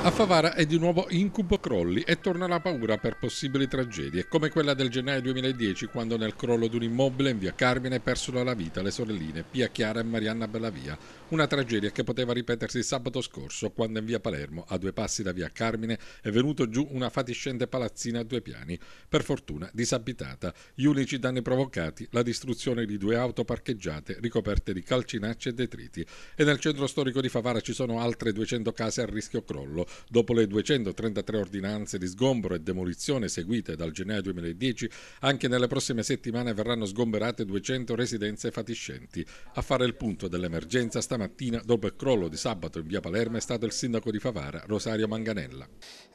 A Favara è di nuovo incubo crolli e torna la paura per possibili tragedie, come quella del gennaio 2010, quando nel crollo di un immobile in via Carmine persero la vita le sorelline Pia Chiara e Marianna Bellavia. Una tragedia che poteva ripetersi sabato scorso, quando in via Palermo, a 2 passi da via Carmine, è venuto giù una fatiscente palazzina a 2 piani, per fortuna disabitata. Gli unici danni provocati, la distruzione di 2 auto parcheggiate ricoperte di calcinacci e detriti. E nel centro storico di Favara ci sono altre 200 case a rischio crollo. Dopo le 233 ordinanze di sgombero e demolizione eseguite dal gennaio 2010, anche nelle prossime settimane verranno sgomberate 200 residenze fatiscenti. A fare il punto dell'emergenza stamattina, dopo il crollo di sabato in via Palermo, è stato il sindaco di Favara, Rosario Manganella.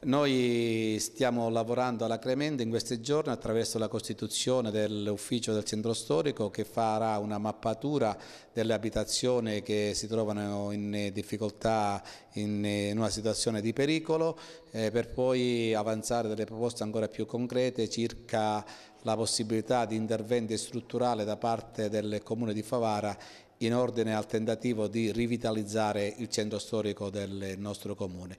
Noi stiamo lavorando alacremente in questi giorni attraverso la costituzione dell'ufficio del centro storico, che farà una mappatura delle abitazioni che si trovano in difficoltà, in una situazione di pericolo, per poi avanzare delle proposte ancora più concrete circa la possibilità di interventi strutturali da parte del Comune di Favara in ordine al tentativo di rivitalizzare il centro storico del nostro Comune.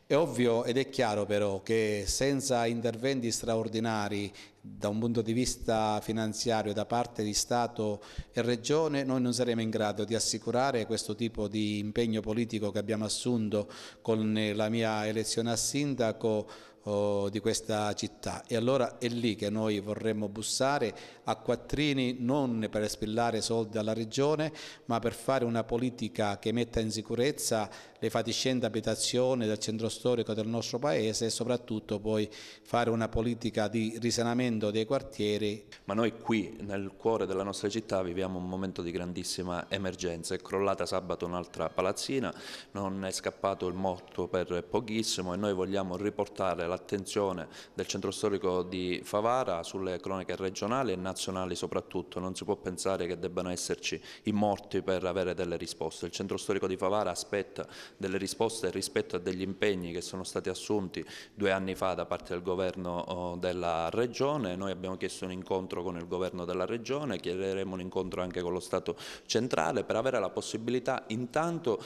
È ovvio ed è chiaro però che senza interventi straordinari da un punto di vista finanziario da parte di Stato e Regione noi non saremo in grado di assicurare questo tipo di impegno politico che abbiamo assunto con la mia elezione a sindaco di questa città, e allora è lì che noi vorremmo bussare a quattrini, non per spillare soldi alla Regione, ma per fare una politica che metta in sicurezza le fatiscenti abitazioni del centro storico del nostro Paese e soprattutto poi fare una politica di risanamento dei quartieri. Ma noi qui nel cuore della nostra città viviamo un momento di grandissima emergenza. È crollata sabato un'altra palazzina, non è scappato il morto per pochissimo e noi vogliamo riportare l'attenzione del centro storico di Favara sulle cronache regionali e nazionali soprattutto. Non si può pensare che debbano esserci i morti per avere delle risposte. Il centro storico di Favara aspetta delle risposte rispetto a degli impegni che sono stati assunti 2 anni fa da parte del governo della Regione. Noi abbiamo chiesto un incontro con il governo della Regione, chiederemo un incontro anche con lo Stato centrale per avere la possibilità intanto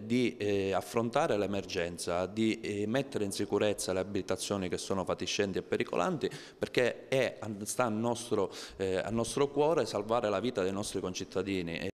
di affrontare l'emergenza, di mettere in sicurezza le abitazioni che sono fatiscenti e pericolanti, perché sta al nostro cuore salvare la vita dei nostri concittadini.